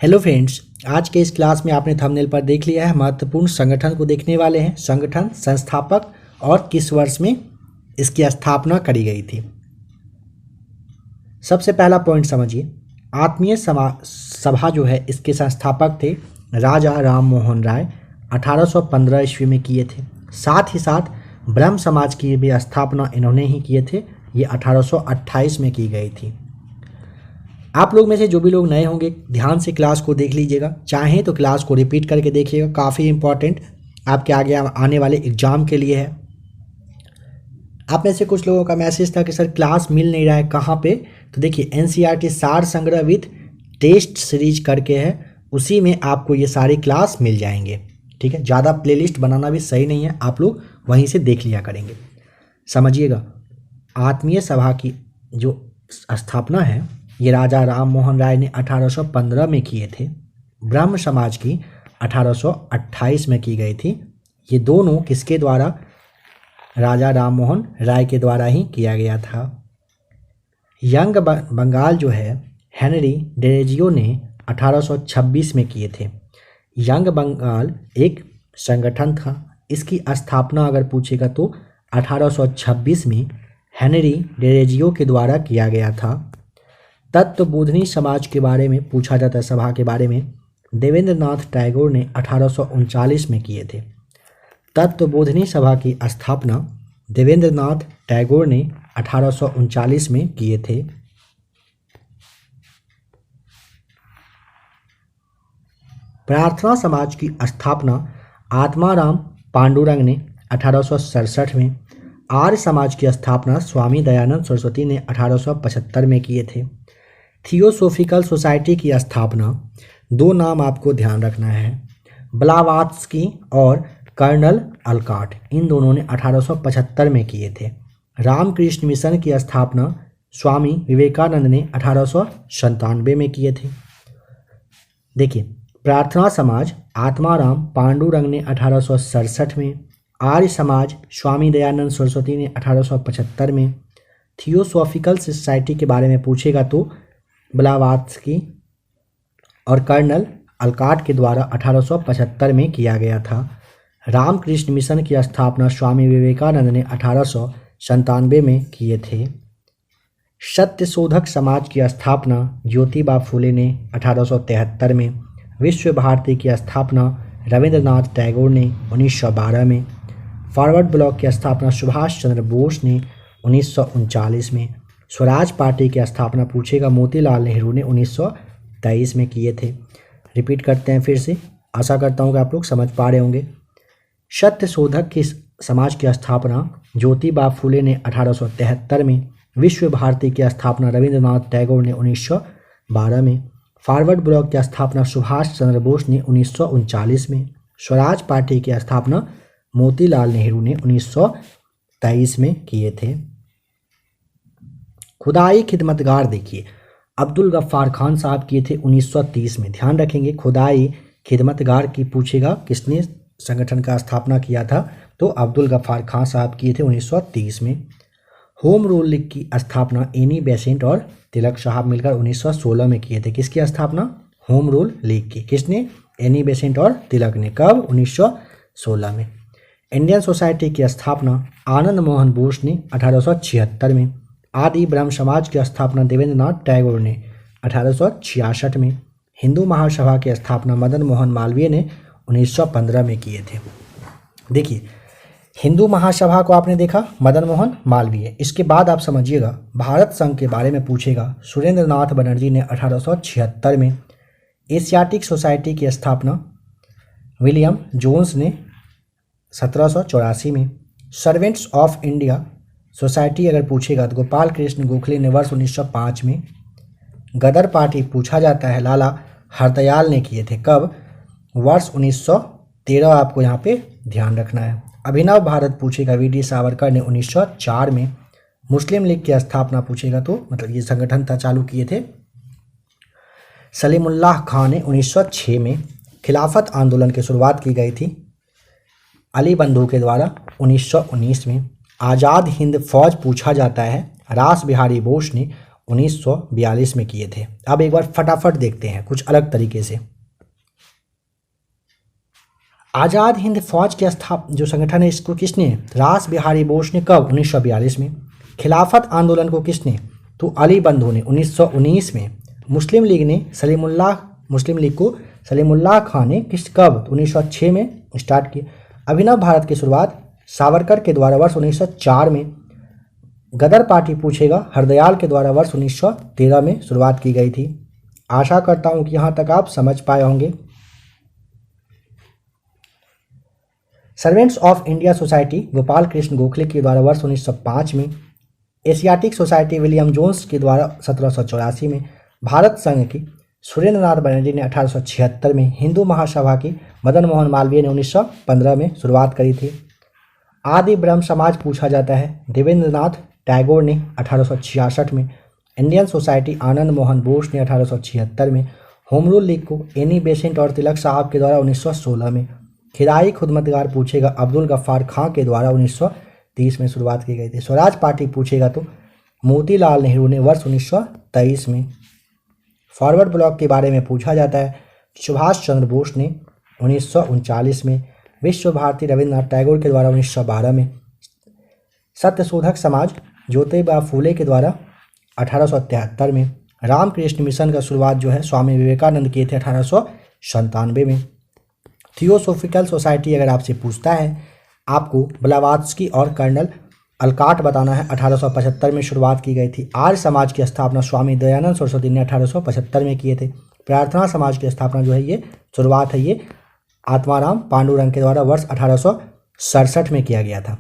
Hello friends, आज के इस क्लास में आपने थंबनेल पर देख लिया है महत्वपूर्ण संगठन को देखने वाले हैं। संगठन, संस्थापक और किस वर्ष में इसकी स्थापना करी गई थी। सबसे पहला पॉइंट समझिए, आत्मीय सभा जो है इसके संस्थापक थे राजा राम मोहन राय, 1815 ईस्वी में किए थे। साथ ही साथ ब्रह्म समाज की भी स्थापना इन्होंने ही किए थे, ये 1828 में की गई थी। आप लोग में से जो भी लोग नए होंगे ध्यान से क्लास को देख लीजिएगा, चाहें तो क्लास को रिपीट करके देखिएगा, काफ़ी इंपॉर्टेंट आपके आगे आने वाले एग्जाम के लिए है। आप में से कुछ लोगों का मैसेज था कि सर क्लास मिल नहीं रहा है, कहाँ पे? तो देखिए NCERT सार संग्रह विथ टेस्ट सीरीज करके है, उसी में आपको ये सारी क्लास मिल जाएंगे। ठीक है, ज़्यादा प्लेलिस्ट बनाना भी सही नहीं है, आप लोग वहीं से देख लिया करेंगे। समझिएगा, आत्मीय सभा की जो स्थापना है ये राजा राम मोहन राय ने 1815 में किए थे। ब्रह्म समाज की 1828 में की गई थी। ये दोनों किसके द्वारा? राजा राम मोहन राय के द्वारा ही किया गया था। यंग बंगाल जो है हेनरी डेरेजियो ने 1826 में किए थे। यंग बंगाल एक संगठन था, इसकी स्थापना अगर पूछेगा तो 1826 में हेनरी डेरेजियो के द्वारा किया गया था। तत्वबोधिनी समाज के बारे में पूछा जाता है, सभा के बारे में देवेंद्र नाथ टैगोर ने 1839 में किए थे। तत्वबोधिनी सभा की स्थापना देवेंद्र नाथ टैगोर ने 1839 में किए थे। प्रार्थना समाज की स्थापना आत्माराम पांडुरंग ने 1867 में। आर्य समाज की स्थापना स्वामी दयानंद सरस्वती ने 1875 में किए थे। थियोसोफिकल सोसाइटी की स्थापना, दो नाम आपको ध्यान रखना है, ब्लावात्स्की और कर्नल अलकाट, इन दोनों ने 1875 में किए थे। रामकृष्ण मिशन की स्थापना स्वामी विवेकानंद ने 1897 में किए थे। देखिए, प्रार्थना समाज आत्माराम पांडुरंग ने 1867 में, आर्य समाज स्वामी दयानंद सरस्वती ने 1875 में। थियोसोफिकल सोसाइटी के बारे में पूछेगा तो ब्लावात्स्की और कर्नल अलकाट के द्वारा 1875 में किया गया था। रामकृष्ण मिशन की स्थापना स्वामी विवेकानंद ने 1897 में किए थे। सत्यशोधक समाज की स्थापना ज्योतिबा फुले ने 1873 में। विश्व भारती की स्थापना रविंद्रनाथ टैगोर ने 1912 में। फॉरवर्ड ब्लॉक की स्थापना सुभाष चंद्र बोस ने 1939 में। स्वराज पार्टी की स्थापना पूछेगा मोतीलाल नेहरू ने 1923 में किए थे। रिपीट करते हैं फिर से, आशा करता हूँ कि आप लोग समझ पा रहे होंगे। सत्यशोधक की समाज की स्थापना ज्योतिबा फुले ने 1873 में। विश्व भारती की स्थापना रविंद्रनाथ टैगोर ने 1912 में। फॉरवर्ड ब्लॉक की स्थापना सुभाष चंद्र बोस ने 1939 में। स्वराज पार्टी की स्थापना मोतीलाल नेहरू ने 1923 में किए थे। खुदाई खिदमतगार, देखिए अब्दुल गफ्फार खान साहब किए थे 1930 में। ध्यान रखेंगे, खुदाई खिदमतगार की पूछेगा किसने संगठन का स्थापना किया था, तो अब्दुल गफ्फार खान साहब किए थे 1930 में। होम रूल लीग की स्थापना एनी बेसेंट और तिलक साहब मिलकर 1916 में किए थे। किसकी स्थापना? होम रूल लीग की। किसने? एनी बेसेंट और तिलक ने। कब? 1916 में। इंडियन सोसाइटी की स्थापना आनंद मोहन बोस ने 1876 में। आदि ब्रह्म समाज की स्थापना देवेंद्र नाथ टैगोर ने 1866 में। हिंदू महासभा की स्थापना मदन मोहन मालवीय ने 1915 में किए थे। देखिए, हिंदू महासभा को आपने देखा, मदन मोहन मालवीय। इसके बाद आप समझिएगा, भारत संघ के बारे में पूछेगा सुरेंद्र नाथ बनर्जी ने 1876 में। एशियाटिक सोसाइटी की स्थापना विलियम जोन्स ने 1784 में। सर्वेंट्स ऑफ इंडिया सोसाइटी अगर पूछेगा तो गोपाल कृष्ण गोखले ने वर्ष 1905 में। गदर पार्टी पूछा जाता है लाला हरदयाल ने किए थे। कब? वर्ष 1913, आपको यहाँ पे ध्यान रखना है। अभिनव भारत पूछेगा VD सावरकर ने 1904 में। मुस्लिम लीग की स्थापना पूछेगा तो मतलब ये संगठन था, चालू किए थे सलीमुल्लाह खान ने 1906 में। खिलाफत आंदोलन की शुरुआत की गई थी अली बंधु के द्वारा 1919 में। आज़ाद हिंद फौज पूछा जाता है रास बिहारी बोस ने 1942 में किए थे। अब एक बार फटाफट देखते हैं कुछ अलग तरीके से। आज़ाद हिंद फौज के जो संगठन है इसको किसने, रास बिहारी बोस ने, कब, 1942 में। खिलाफत आंदोलन को किसने, तो अली बंधु ने 1919 में। मुस्लिम लीग को सलीमुल्लाह खान ने कब, 1906 में स्टार्ट किया। अभिनव भारत की शुरुआत सावरकर के द्वारा वर्ष 1904 में। गदर पार्टी पूछेगा हरदयाल के द्वारा वर्ष 1913 में शुरुआत की गई थी। आशा करता हूं कि यहाँ तक आप समझ पाए होंगे। Servants of India society Gopal Krishna Gokhale के द्वारा वर्ष 1905 में। एशियाटिक सोसाइटी विलियम जोन्स के द्वारा 1784 में। भारत संघ की सुरेंद्र नाथ बनर्जी ने 1876 में। हिंदू महासभा की मदन मोहन मालवीय ने 1915 में शुरुआत करी थी। आदि ब्रह्म समाज पूछा जाता है देवेंद्रनाथ टैगोर ने 1866 में। इंडियन सोसाइटी आनंद मोहन बोस ने 1876 में। होम रूल लीग को एनी बेसेंट और तिलक साहब के द्वारा 1916 में। खिदाई खुदमतगार पूछेगा अब्दुल गफ्फार खां के द्वारा 1930 में शुरुआत की गई थी। स्वराज पार्टी पूछेगा तो मोतीलाल नेहरू ने वर्ष 1923 में। फॉरवर्ड ब्लॉक के बारे में पूछा जाता है सुभाष चंद्र बोस ने 1939 में। विश्व भारती रविन्द्रनाथ टैगोर के द्वारा 1912 में। सत्यशोधक समाज ज्योतिबा फूले के द्वारा 1873 में। रामकृष्ण मिशन का शुरुआत जो है स्वामी विवेकानंद किए थे 1897 में। थियोसोफिकल सोसाइटी अगर आपसे पूछता है आपको ब्लावात्स्की और कर्नल अलकाट बताना है, 1875 में शुरुआत की गई थी। आर्य समाज की स्थापना स्वामी दयानंद सरस्वती ने 1875 में किए थे। प्रार्थना समाज की स्थापना जो है ये शुरुआत है ये आत्माराम पांडुरंग के द्वारा वर्ष 1867 में किया गया था।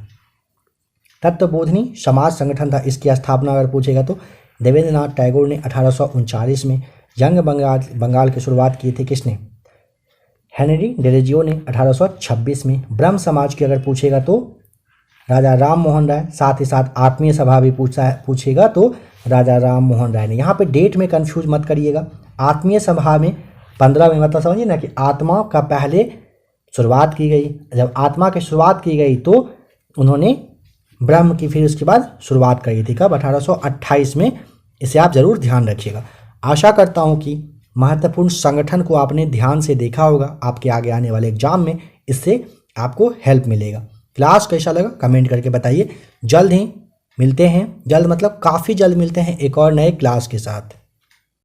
तत्वबोधिनी समाज संगठन था, इसकी स्थापना अगर पूछेगा तो देवेंद्रनाथ टैगोर ने 1839 में। यंग बंगाल की शुरुआत की थी किसने, हेनरी डेरेजियो ने 1826 में। ब्रह्म समाज की अगर पूछेगा तो राजा राम मोहन राय। साथ ही साथ आत्मीय सभा भी पूछेगा तो राजा राम मोहन राय ने। यहाँ पे डेट में कंफ्यूज मत करिएगा। आत्मीय सभा में 15 में, मतलब समझिए ना कि आत्मा का पहले शुरुआत की गई। जब आत्मा की शुरुआत की गई तो उन्होंने ब्रह्म की फिर उसके बाद शुरुआत करी थी, कब, 1828 में। इसे आप जरूर ध्यान रखिएगा। आशा करता हूँ कि महत्वपूर्ण संगठन को आपने ध्यान से देखा होगा। आपके आगे आने वाले एग्जाम में इससे आपको हेल्प मिलेगा। क्लास कैसा लगा कमेंट करके बताइए। जल्द ही मिलते हैं, जल्द मतलब काफ़ी जल्द मिलते हैं एक और नए क्लास के साथ।